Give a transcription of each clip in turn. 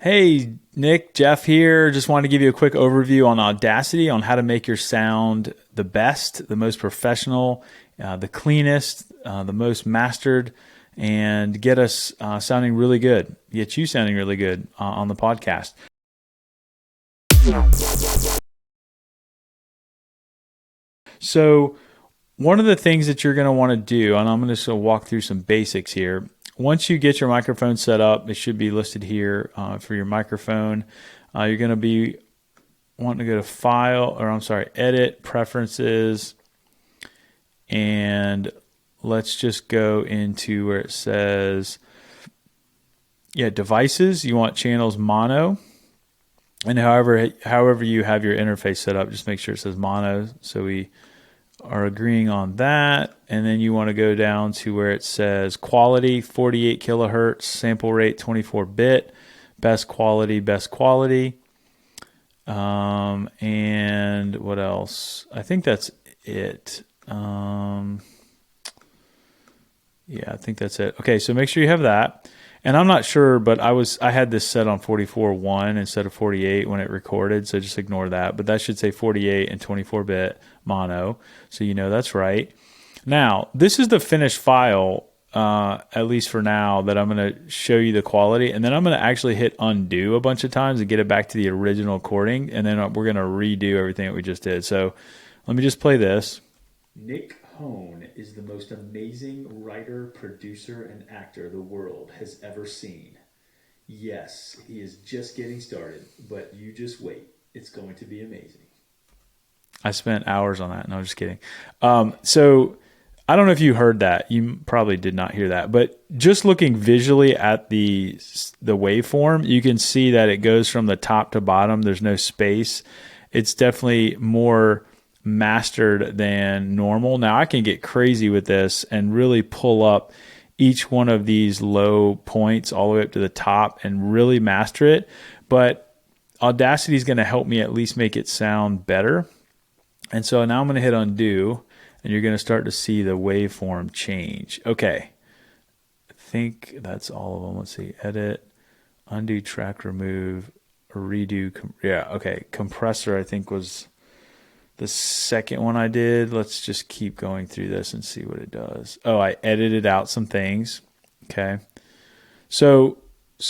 Hey, Nick, Jeff here. Just wanted to give you a quick overview on Audacity on how to make your sound the best, the most professional, the cleanest, the most mastered, and get us sounding really good, get you sounding really good on the podcast. So, one of the things that you're going to want to do, and I'm going to just walk through some basics here. Once you get your microphone set up, it should be listed here for your microphone. You're going to be wanting to go to File, or I'm sorry, Edit, Preferences, and let's just go into where it says, Devices. You want channels mono, and however you have your interface set up, just make sure it says mono. So we are agreeing on that. And then you want to go down to where it says quality, 48 kilohertz, sample rate 24-bit, best quality. And what else? I think that's it. I think that's it. Okay, so make sure you have that. And I'm not sure, but I had this set on 44.1 instead of 48 when it recorded, so just ignore that. But that should say 48 and 24-bit mono, so you know that's right. Now, this is the finished file, at least for now, that I'm going to show you the quality, and then I'm going to actually hit undo a bunch of times and get it back to the original recording, and then we're going to redo everything that we just did. So let me just play this. Nick Hone is the most amazing writer, producer, and actor the world has ever seen. Yes, he is just getting started, but you just wait. It's going to be amazing. I spent hours on that. No, I'm just kidding. So I don't know if you heard that. You probably did not hear that. But just looking visually at the waveform, you can see that it goes from the top to bottom. There's no space. It's definitely more mastered than normal. Now I can get crazy with this and really pull up each one of these low points all the way up to the top and really master it. But Audacity is going to help me at least make it sound better. And so now I'm going to hit undo, and you're going to start to see the waveform change. Okay. I think that's all of them. Let's see. Edit, undo, track, remove, redo. Okay. Compressor, I think, was the second one I did. Let's just keep going through this and see what it does. Oh, I edited out some things. Okay. So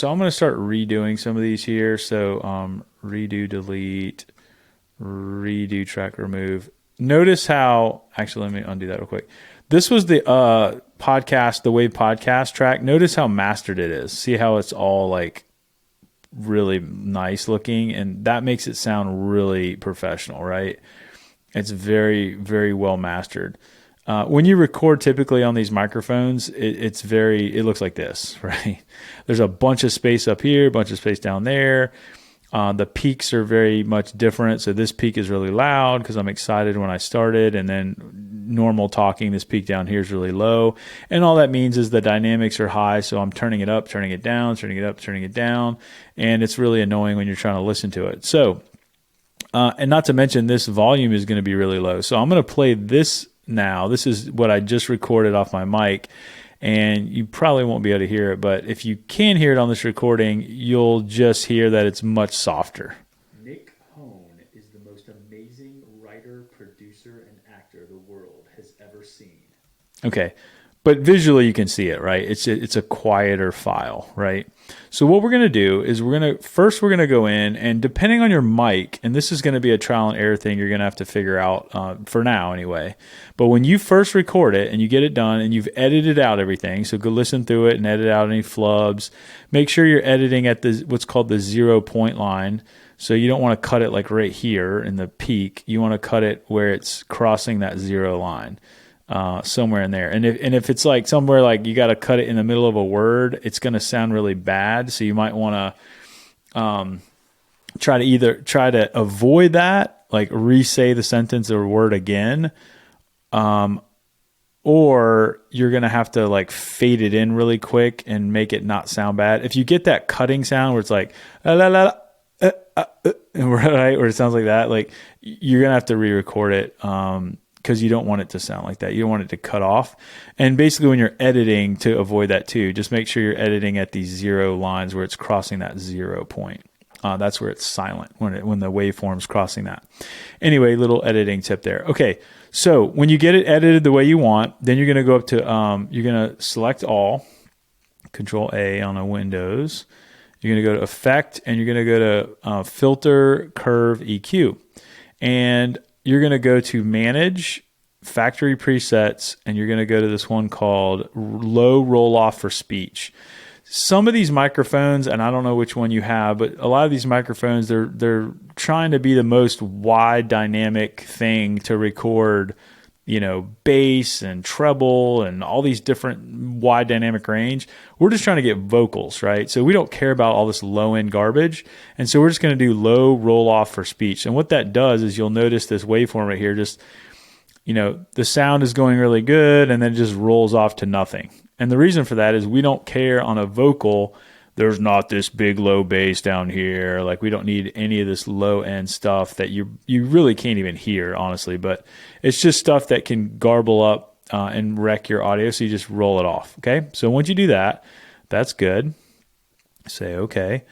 I'm going to start redoing some of these here. So redo, delete, redo, track, remove. Notice how, actually, let me undo that real quick. This was the podcast, the Wave podcast track. Notice how mastered it is. See how it's all like really nice looking, and that makes it sound really professional, right? It's very, very well mastered. When you record typically on these microphones, it looks like this, right? There's a bunch of space up here, a bunch of space down there. The peaks are very much different. So this peak is really loud because I'm excited when I started, and then normal talking, this peak down here is really low. And all that means is the dynamics are high. So I'm turning it up, turning it down, turning it up, turning it down. And it's really annoying when you're trying to listen to it. So, and not to mention this volume is going to be really low. So I'm going to play this now. This is what I just recorded off my mic. And you probably won't be able to hear it, but if you can hear it on this recording, you'll just hear that it's much softer. Nick Hone is the most amazing writer, producer, and actor the world has ever seen. Okay, but visually you can see it, right? It's a quieter file, right? So what we're going to do is we're going to go in, and depending on your mic, and this is going to be a trial and error thing you're going to have to figure out for now anyway. But when you first record it and you get it done and you've edited out everything, so go listen through it and edit out any flubs. Make sure you're editing at what's called the 0 point line. So you don't want to cut it like right here in the peak. You want to cut it where it's crossing that 0 line. Somewhere in there. And if it's like somewhere like you got to cut it in the middle of a word, it's going to sound really bad. So you might want to try to avoid that, like re-say the sentence or word again. Or you're going to have to like fade it in really quick and make it not sound bad. If you get that cutting sound where it's like, la, la, la, right, where it sounds like that, like you're going to have to re-record it. because you don't want it to sound like that. You don't want it to cut off. And basically when you're editing, to avoid that too, just make sure you're editing at these 0 lines where it's crossing that 0 point. That's where it's silent, when the waveform's crossing that. Anyway, little editing tip there. Okay, so when you get it edited the way you want, then you're going to go up to, you're going to select all, Control A on a Windows. You're going to go to Effect, and you're going to go to Filter, Curve, EQ. And you're going to go to Manage, Factory Presets, and you're going to go to this one called Low Roll-Off for Speech. Some of these microphones, and I don't know which one you have, but a lot of these microphones, they're trying to be the most wide dynamic thing to record, bass and treble and all these different wide dynamic range. We're just trying to get vocals, right? So we don't care about all this low end garbage. And so we're just going to do low roll off for speech. And what that does is you'll notice this waveform right here, just, the sound is going really good and then it just rolls off to nothing. And the reason for that is we don't care on a vocal. There's not this big low bass down here. Like, we don't need any of this low end stuff that you really can't even hear, honestly. But it's just stuff that can garble up and wreck your audio. So you just roll it off. Okay. So once you do that, that's good. Say okay.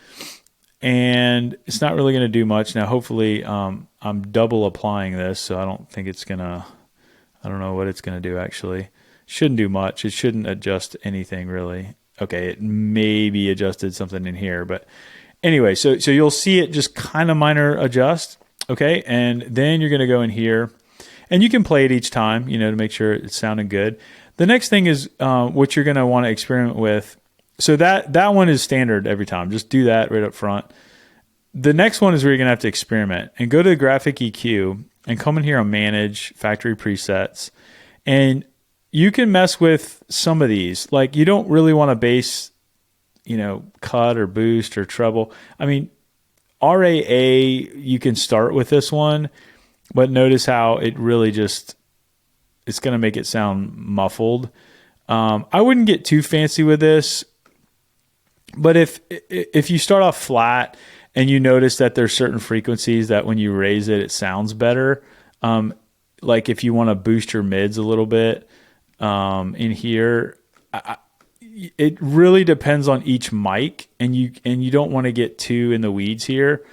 And it's not really going to do much. Now, hopefully, I'm double applying this. So I don't think it's going to, I don't know what it's going to do actually. Shouldn't do much. It shouldn't adjust anything really. Okay, it maybe adjusted something in here, but anyway, so you'll see it just kind of minor adjust, okay? And then you're going to go in here, and you can play it each time, to make sure it's sounding good. The next thing is what you're going to want to experiment with. So that one is standard every time. Just do that right up front. The next one is where you're going to have to experiment, and go to Graphic EQ and come in here on Manage, Factory Presets, and you can mess with some of these. Like, you don't really want to bass, cut or boost or treble. I mean, RAA, you can start with this one, but notice how it really just, it's going to make it sound muffled. I wouldn't get too fancy with this, but if you start off flat and you notice that there's certain frequencies that when you raise it, it sounds better. Like if you want to boost your mids a little bit, in here, it really depends on each mic, and you don't want to get too in the weeds here.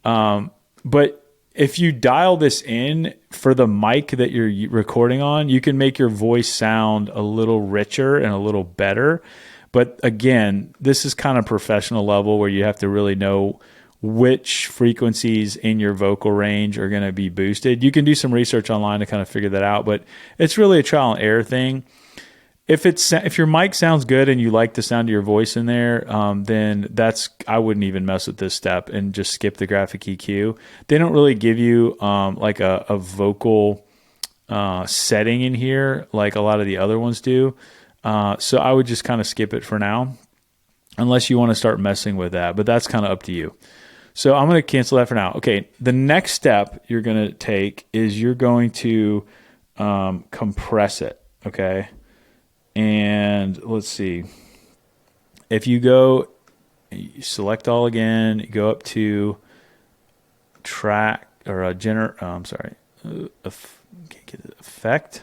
But if you dial this in for the mic that you're recording on, you can make your voice sound a little richer and a little better. But again, this is kind of professional level where you have to really know which frequencies in your vocal range are going to be boosted. You can do some research online to kind of figure that out, but it's really a trial and error thing. If your mic sounds good and you like the sound of your voice in there, then I wouldn't even mess with this step and just skip the graphic EQ. They don't really give you like a vocal setting in here like a lot of the other ones do. So I would just kind of skip it for now, unless you want to start messing with that. But that's kind of up to you. So I'm going to cancel that for now. Okay, the next step you're going to take is you're going to compress it, okay? And let's see. If you go, you select all again, you go up to track or effect,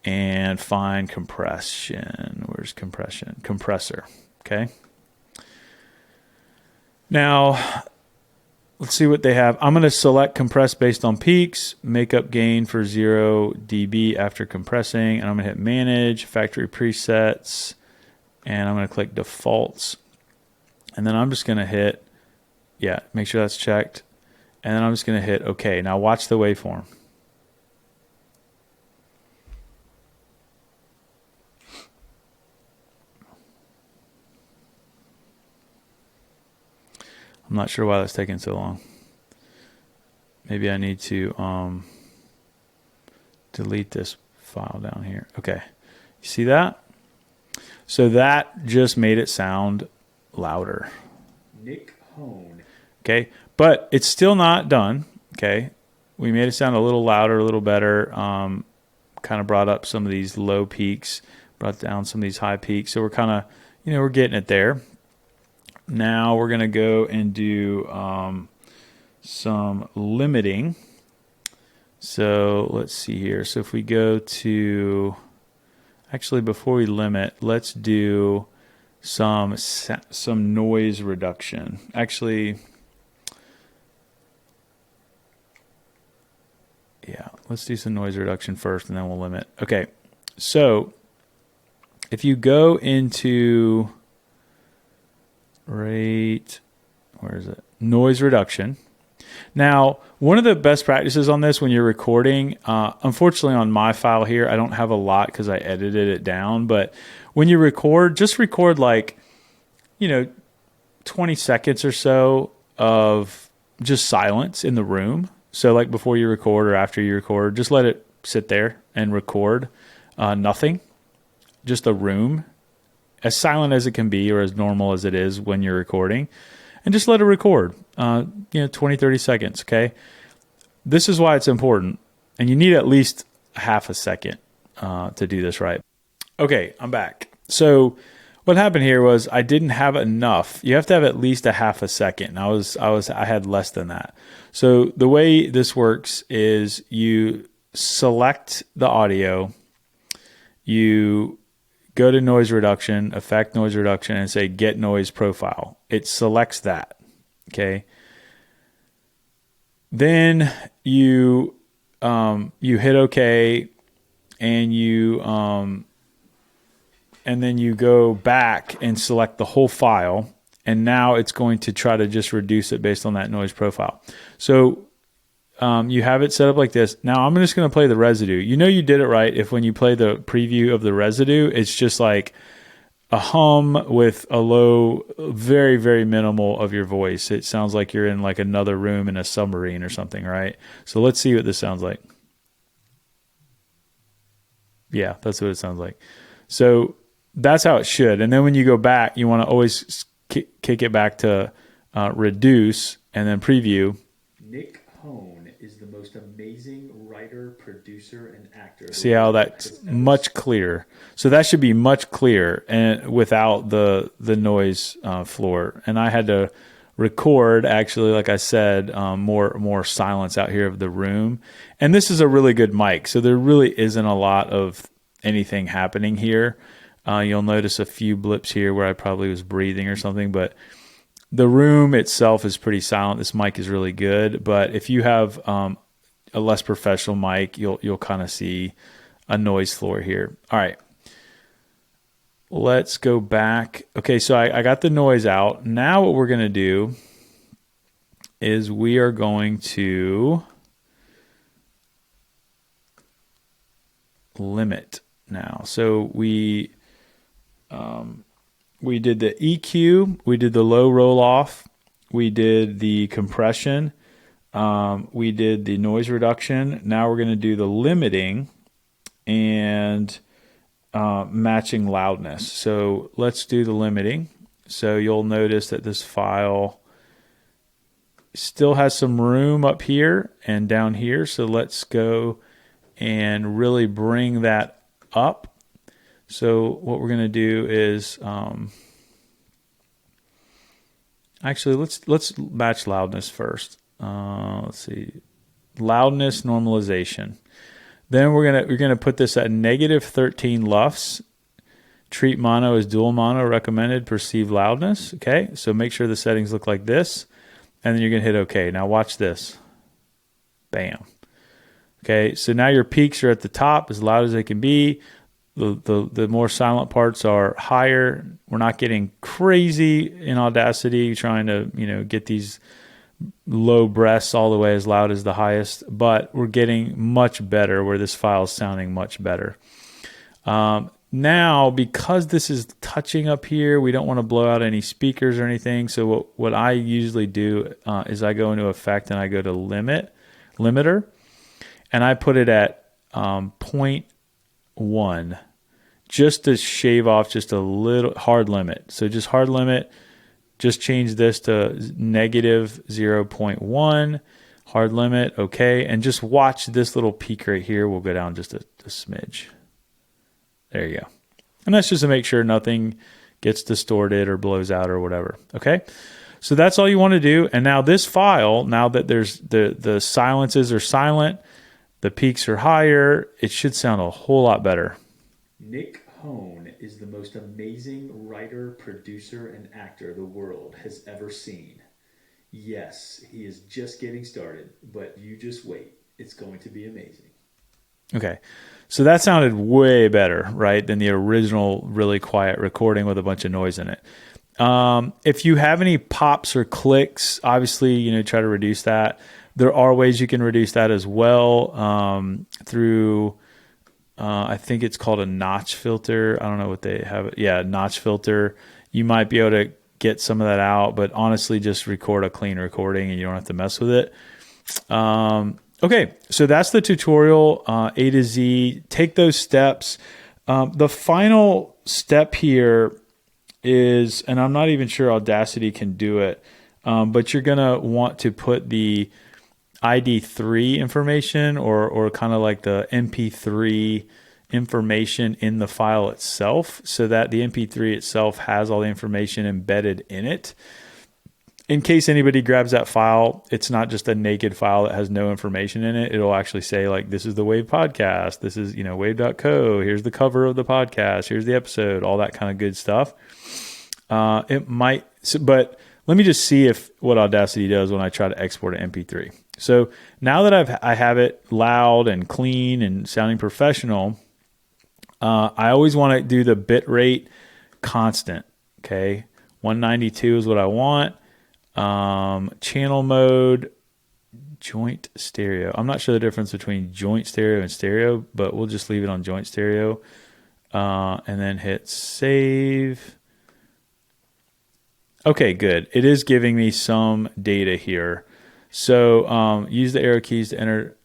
and find compression. Where's compression? Compressor, okay? Now, let's see what they have. I'm going to select compress based on peaks, make up gain for 0 dB after compressing, and I'm going to hit manage, factory presets, and I'm going to click defaults. And then I'm just going to hit, make sure that's checked. And then I'm just going to hit OK. Now watch the waveform. I'm not sure why that's taking so long. Maybe I need to delete this file down here. Okay. You see that? So that just made it sound louder. Nick Hone. Okay. But it's still not done. Okay. We made it sound a little louder, a little better. Kind of brought up some of these low peaks, brought down some of these high peaks. So we're kind of, we're getting it there. Now we're going to go and do some limiting. So let's see here. So if we go to, actually before we limit, let's do some noise reduction. Actually, yeah, let's do some noise reduction first and then we'll limit. Okay, so if you go into rate, where is it? Noise reduction. Now, one of the best practices on this when you're recording, unfortunately on my file here, I don't have a lot because I edited it down, but when you record, just record like, 20 seconds or so of just silence in the room. So like before you record or after you record, just let it sit there and record nothing, just a room, as silent as it can be or as normal as it is when you're recording, and just let it record, 20, 30 seconds, okay? This is why it's important, and you need at least half a second to do this right. Okay, I'm back. So what happened here was I didn't have enough. You have to have at least a half a second. I had less than that. So the way this works is you select the audio, you go to noise reduction, effect noise reduction, and say get noise profile. It selects that. Okay. Then you hit OK, and and then you go back and select the whole file, and now it's going to try to just reduce it based on that noise profile. So you have it set up like this. Now I'm just going to play the residue. You did it right if when you play the preview of the residue, it's just like a hum with a low, very, very minimal of your voice. It sounds like you're in like another room in a submarine or something, right? So let's see what this sounds like. Yeah, that's what it sounds like. So that's how it should. And then when you go back, you want to always kick it back to reduce and then preview. Nick Hone is the most amazing writer, producer, and actor. See how that's much clearer. So that should be much clearer and without the noise floor. And I had to record, actually, like I said, more silence out here of the room. And this is a really good mic, so there really isn't a lot of anything happening here. You'll notice a few blips here where I probably was breathing or something, but the room itself is pretty silent. This mic is really good, but if you have a less professional mic, you'll kind of see a noise floor here. All right, let's go back. Okay, so I got the noise out. Now what we're going to do is we are going to limit now. So we did the EQ, we did the low roll off, we did the compression, we did the noise reduction. Now we're going to do the limiting and matching loudness. So let's do the limiting. So you'll notice that this file still has some room up here and down here. So let's go and really bring that up. So what we're going to do is actually let's match loudness first. Let's see, loudness normalization. Then we're gonna put this at negative 13 lufs. Treat mono as dual mono recommended. Perceived loudness. Okay, so make sure the settings look like this, and then you're gonna hit OK. Now watch this. Bam. Okay, so now your peaks are at the top, as loud as they can be. The more silent parts are higher. We're not getting crazy in Audacity trying to get these low breaths all the way as loud as the highest, but we're getting much better where this file is sounding much better. Now, because this is touching up here, we don't want to blow out any speakers or anything. So what I usually do is I go into effect and I go to limiter, and I put it at 0.1. Just to shave off just a little hard limit. So just hard limit, just change this to negative 0.1, hard limit, okay. And just watch this little peak right here. We'll go down just a smidge. There you go. And that's just to make sure nothing gets distorted or blows out or whatever, okay. So that's all you want to do. And now this file, now that there's the silences are silent, The peaks are higher. It should sound a whole lot better. Nick Hone is the most amazing writer, producer, and actor the world has ever seen. Yes, he is just getting started, but you just wait. It's going to be amazing. Okay. So that sounded way better, right, than the original really quiet recording with a bunch of noise in it. If you have any pops or clicks, obviously, try to reduce that. There are ways you can reduce that as well through, I think it's called a notch filter. I don't know what they have. Yeah, notch filter. You might be able to get some of that out, but honestly, just record a clean recording and you don't have to mess with it. Okay, so that's the tutorial, A to Z. Take those steps. The final step here is, and I'm not even sure Audacity can do it, but you're going to want to put the ID3 information or kind of like the MP3 information in the file itself so that the MP3 itself has all the information embedded in it. In case anybody grabs that file, it's not just a naked file that has no information in it. It'll actually say like, this is the Wave podcast. This is, wave.co. Here's the cover of the podcast. Here's the episode, all that kind of good stuff. It might, but let me just see what Audacity does when I try to export an MP3. So now that I have it loud and clean and sounding professional, I always want to do the bit rate constant. Okay. 192 is what I want. Channel mode, joint stereo. I'm not sure the difference between joint stereo and stereo, but we'll just leave it on joint stereo. And then hit save. Okay, good. It is giving me some data here. So use the arrow keys to enter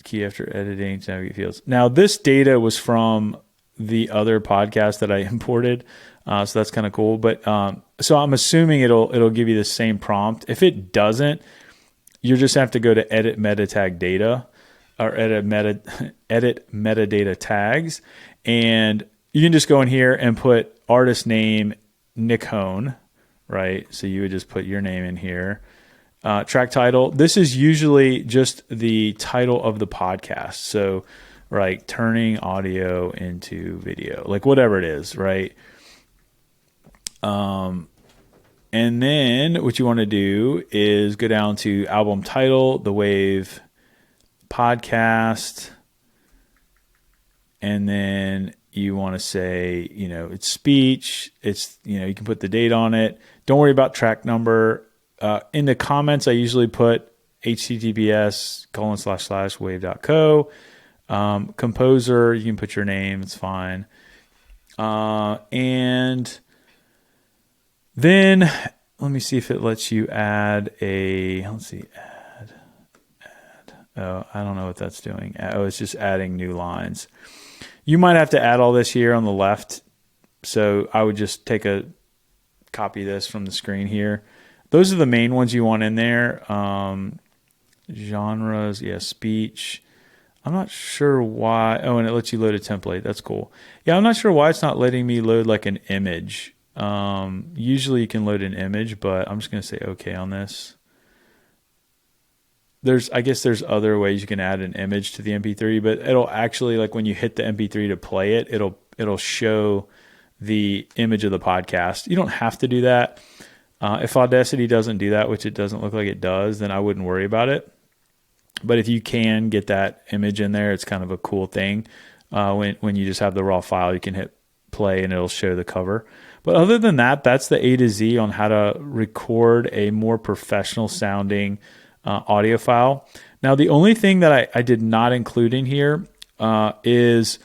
key after editing to navigate fields. Now, this data was from the other podcast that I imported. So that's kind of cool. But so I'm assuming it'll give you the same prompt. If it doesn't, you just have to go to edit meta tag data or edit metadata tags. And you can just go in here and put artist name Nick Hone, right? So you would just put your name in here. Track title. This is usually just the title of the podcast. So like turning audio into video, like whatever it is, right? And then what you want to do is go down to album title, the Wave podcast. And then you want to say, it's speech. It's, you can put the date on it. Don't worry about track number. In the comments, I usually put https://wave.co. Composer, you can put your name. It's fine. And then let me see if it lets you add add. Oh, I don't know what that's doing. Oh, it's just adding new lines. You might have to add all this here on the left. So I would just copy this from the screen here. Those are the main ones you want in there. Genres, speech. I'm not sure why. Oh, and it lets you load a template. That's cool. Yeah, I'm not sure why it's not letting me load like an image. Usually you can load an image, but I'm just going to say okay on this. I guess there's other ways you can add an image to the MP3, but it'll actually, like when you hit the MP3 to play it, it'll show the image of the podcast. You don't have to do that. If Audacity doesn't do that, which it doesn't look like it does, then I wouldn't worry about it. But if you can get that image in there, it's kind of a cool thing. When you just have the raw file, you can hit play and it'll show the cover. But other than that, that's the A to Z on how to record a more professional sounding audio file. Now, the only thing that I did not include in here is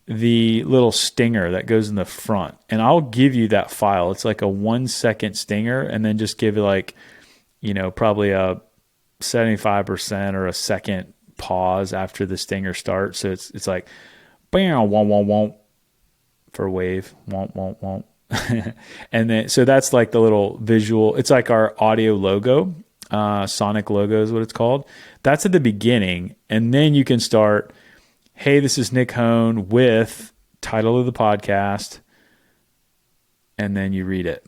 the little stinger that goes in the front. And I'll give you that file. It's like a 1 second stinger, and then just give it like, probably a 75% or a second pause after the stinger starts. So it's like, bam, womp, womp, womp for wave, womp, womp, womp. And then, so that's like the little visual. It's like our audio logo. Sonic logo is what it's called. That's at the beginning. And then you can start, hey, this is Nick Hone with title of the podcast. And then you read it.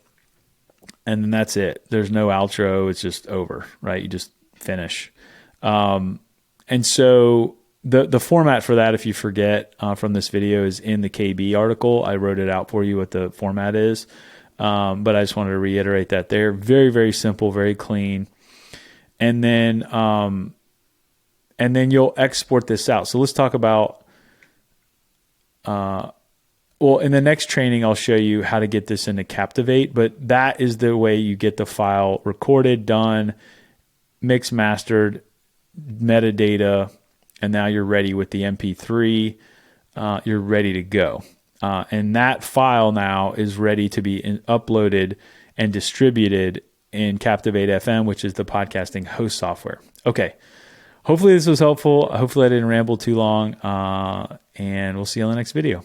And then that's it. There's no outro. It's just over, right? You just finish. And so the format for that, if you forget from this video, is in the KB article. I wrote it out for you what the format is. But I just wanted to reiterate that they're very, very simple, very clean. And then you'll export this out. So let's talk about, well, in the next training, I'll show you how to get this into Captivate, but that is the way you get the file recorded, done, mixed, mastered, metadata, and now you're ready with the MP3. You're ready to go. And that file now is ready to be uploaded and distributed in Captivate FM, which is the podcasting host software. Okay. Hopefully this was helpful. Hopefully I didn't ramble too long. And we'll see you on the next video.